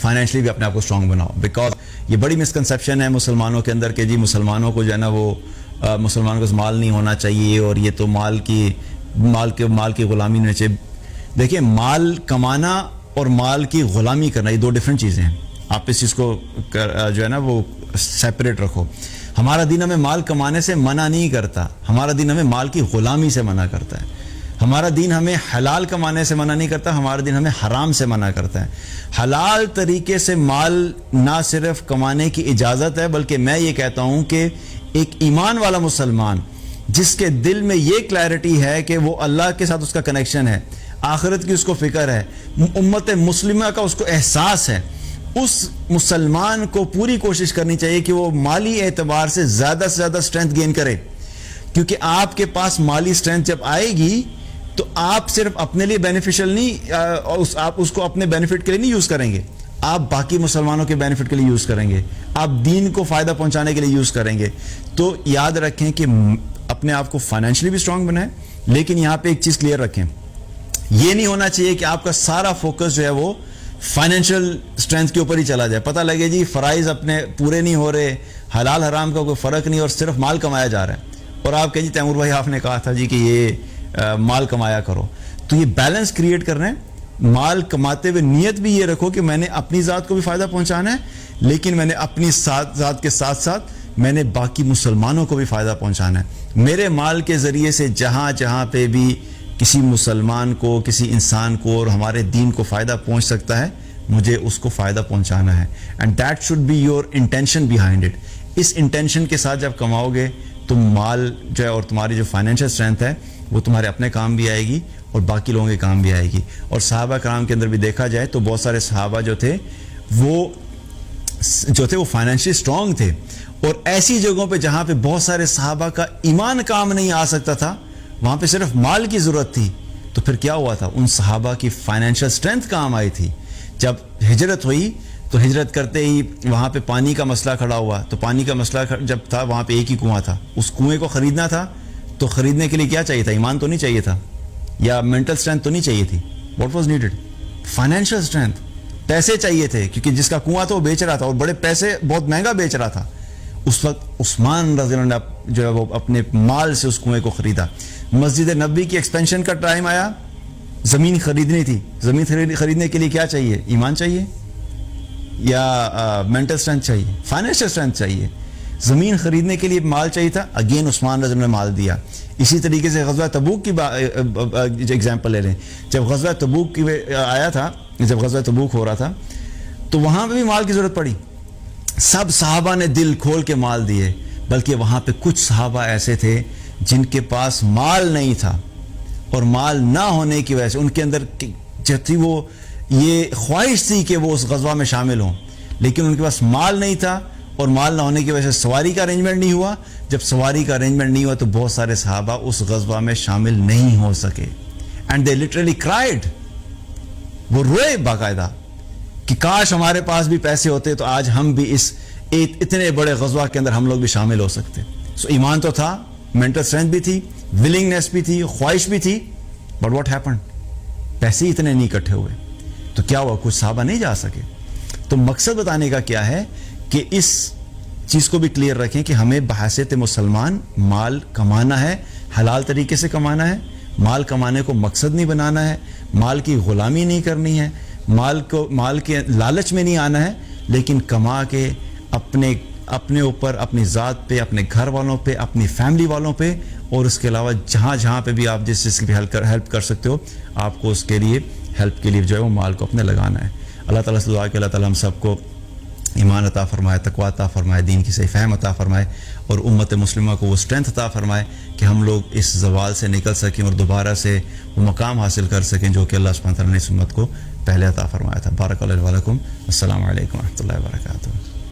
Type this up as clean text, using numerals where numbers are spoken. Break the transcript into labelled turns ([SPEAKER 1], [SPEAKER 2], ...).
[SPEAKER 1] Financially بھی اپنے آپ کو اسٹرانگ بناؤ. بیکاز یہ بڑی مسکنسیپشن ہے مسلمانوں کے اندر کہ جی مسلمانوں کو جو ہے نا وہ مسلمانوں کو مال نہیں ہونا چاہیے اور یہ تو مال کی غلامی نہیں چاہیے. دیکھیں مال کمانا اور مال کی غلامی کرنا یہ دو ڈفرینٹ چیزیں ہیں. آپ اس چیز کو جو ہے نا وہ سیپریٹ رکھو. ہمارا دین ہمیں مال کمانے سے منع نہیں کرتا, ہمارا دین ہمیں مال کی غلامی سے منع کرتا ہے. ہمارا دین ہمیں حلال کمانے سے منع نہیں کرتا, ہمارا دین ہمیں حرام سے منع کرتا ہے. حلال طریقے سے مال نہ صرف کمانے کی اجازت ہے بلکہ میں یہ کہتا ہوں کہ ایک ایمان والا مسلمان جس کے دل میں یہ کلیئرٹی ہے کہ وہ اللہ کے ساتھ اس کا کنیکشن ہے, آخرت کی اس کو فکر ہے, امت مسلمہ کا اس کو احساس ہے, اس مسلمان کو پوری کوشش کرنی چاہیے کہ وہ مالی اعتبار سے زیادہ اسٹرینتھ گین کرے. کیونکہ آپ کے پاس مالی اسٹرینتھ جب آئے گی تو آپ صرف اپنے لیے بینیفیشل نہیں, آپ اس کو اپنے بینیفٹ کے لیے نہیں یوز کریں گے, آپ باقی مسلمانوں کے بینیفٹ کے لیے یوز کریں گے, آپ دین کو فائدہ پہنچانے کے لیے یوز کریں گے. تو یاد رکھیں کہ اپنے آپ کو فائنینشلی بھی اسٹرانگ بنائیں, لیکن یہاں پہ ایک چیز کلیئر رکھیں, یہ نہیں ہونا چاہیے کہ آپ کا سارا فوکس جو ہے وہ فائنینشیل اسٹرینتھ کے اوپر ہی چلا جائے. پتہ لگے جی فرائض اپنے پورے نہیں ہو رہے, حلال حرام کا کوئی فرق نہیں اور صرف مال کمایا جا رہا ہے, اور آپ کہیں جی تیمور بھائی آپ نے کہا تھا جی کہ یہ مال کمایا کرو. تو یہ بیلنس کریٹ کر رہے ہیں. مال کماتے ہوئے نیت بھی یہ رکھو کہ میں نے اپنی ذات کو بھی فائدہ پہنچانا ہے, لیکن میں نے اپنی ذات کے ساتھ ساتھ میں نے باقی مسلمانوں کو بھی فائدہ پہنچانا ہے. میرے مال کے ذریعے سے جہاں پہ بھی کسی مسلمان کو, کسی انسان کو اور ہمارے دین کو فائدہ پہنچ سکتا ہے, مجھے اس کو فائدہ پہنچانا ہے. And that should be your intention behind it. اس انٹینشن کے ساتھ جب کماؤ گے تو مال جو ہے اور تمہاری جو فائنینشیل اسٹرینتھ ہے وہ تمہارے اپنے کام بھی آئے گی اور باقی لوگوں کے کام بھی آئے گی. اور صحابہ کرام کے اندر بھی دیکھا جائے تو بہت سارے صحابہ جو تھے وہ فائنینشلی اسٹرانگ تھے, اور ایسی جگہوں پہ جہاں پہ بہت سارے صحابہ کا ایمان کام نہیں آ سکتا تھا, وہاں پہ صرف مال کی ضرورت تھی, تو پھر کیا ہوا تھا, ان صحابہ کی فائنینشیل اسٹرینتھ کام آئی تھی. جب ہجرت ہوئی تو ہجرت کرتے ہی وہاں پہ پانی کا مسئلہ کھڑا ہوا, تو پانی کا مسئلہ جب تھا وہاں پہ ایک ہی کنواں تھا, اس کنویں کو خریدنا تھا, تو خریدنے کے لیے کیا چاہیے تھا, ایمان تو نہیں چاہیے تھا, یا مینٹل اسٹرینتھ تو نہیں چاہیے تھی. What was needed, financial strength. پیسے چاہیے تھے کیونکہ جس کا کنواں تھا وہ بیچ رہا تھا, اور بڑے پیسے بہت مہنگا بیچ رہا تھا. اس وقت عثمان رضی اللہ عنہ جو ہے وہ اپنے مال سے اس کنویں کو خریدا. مسجد نبوی کی ایکسپینشن کا ٹائم آیا, زمین خریدنی تھی, زمین خریدنے کے لیے کیا چاہیے, ایمان چاہیے یا مینٹل اسٹرینتھ چاہیے, فائنینشیل اسٹرینتھ چاہیے. زمین خریدنے کے لیے مال چاہیے تھا, اگین عثمان رضی اللہ عنہ نے مال دیا. اسی طریقے سے غزوہ تبوک کی ایگزامپل لے لیں. جب غزوہ تبوک آیا تھا, جب غزوہ تبوک ہو رہا تھا تو وہاں پہ بھی مال کی ضرورت پڑی. سب صحابہ نے دل کھول کے مال دیے, بلکہ وہاں پہ کچھ صحابہ ایسے تھے جن کے پاس مال نہیں تھا, اور مال نہ ہونے کی وجہ سے ان کے اندر جو تھی وہ یہ خواہش تھی کہ وہ اس غزوہ میں شامل ہوں, لیکن ان کے پاس مال نہیں تھا, اور مال نہ ہونے کی وجہ سے سواری کا ارینجمنٹ نہیں ہوا. جب سواری کا ارینجمنٹ نہیں ہوا تو بہت سارے صحابہ اس غزوہ میں شامل نہیں ہو سکے. اینڈ دے لٹرلی کرائڈ, وہ روئے باقاعدہ کہ کاش ہمارے پاس بھی پیسے ہوتے تو آج ہم بھی اس اتنے بڑے غزوہ کے اندر ہم لوگ بھی شامل ہو سکتے. سو ایمان تو تھا, مینٹل اسٹرینتھ بھی تھی, ولنگنیس بھی تھی, خواہش بھی تھی, بٹ واٹ ہیپنڈ, پیسے اتنے نہیں اکٹھے ہوئے. تو کیا ہوا, کچھ صحابہ نہیں جا سکے. تو مقصد بتانے کا کیا ہے کہ اس چیز کو بھی کلیئر رکھیں کہ ہمیں بحیثیت مسلمان مال کمانا ہے, حلال طریقے سے کمانا ہے. مال کمانے کو مقصد نہیں بنانا ہے, مال کی غلامی نہیں کرنی ہے, مال کے لالچ میں نہیں آنا ہے, لیکن کما کے اپنے اوپر, اپنی ذات پہ, اپنے گھر والوں پہ, اپنی فیملی والوں پہ, اور اس کے علاوہ جہاں پہ بھی آپ جس چیز کی بھی ہیلپ کر سکتے ہو, آپ کو اس کے لیے ہیلپ کے لیے جو ہے وہ مال کو اپنے لگانا ہے. اللہ تعالیٰ سے دعا کہ اللہ تعالیٰ ہم سب کو ایمان عطا فرمائے, تقویٰ عطا فرمائے, دین کی صحیح فہم عطا فرمائے, اور امت مسلمہ کو وہ اسٹرینتھ عطا فرمائے کہ ہم لوگ اس زوال سے نکل سکیں اور دوبارہ سے وہ مقام حاصل کر سکیں جو کہ اللہ سبحانہ وتعالیٰ نے اس امت کو پہلے عطا فرمایا تھا. بارک اللہ علیکم. السلام علیکم و رحمۃ اللہ وبرکاتہ.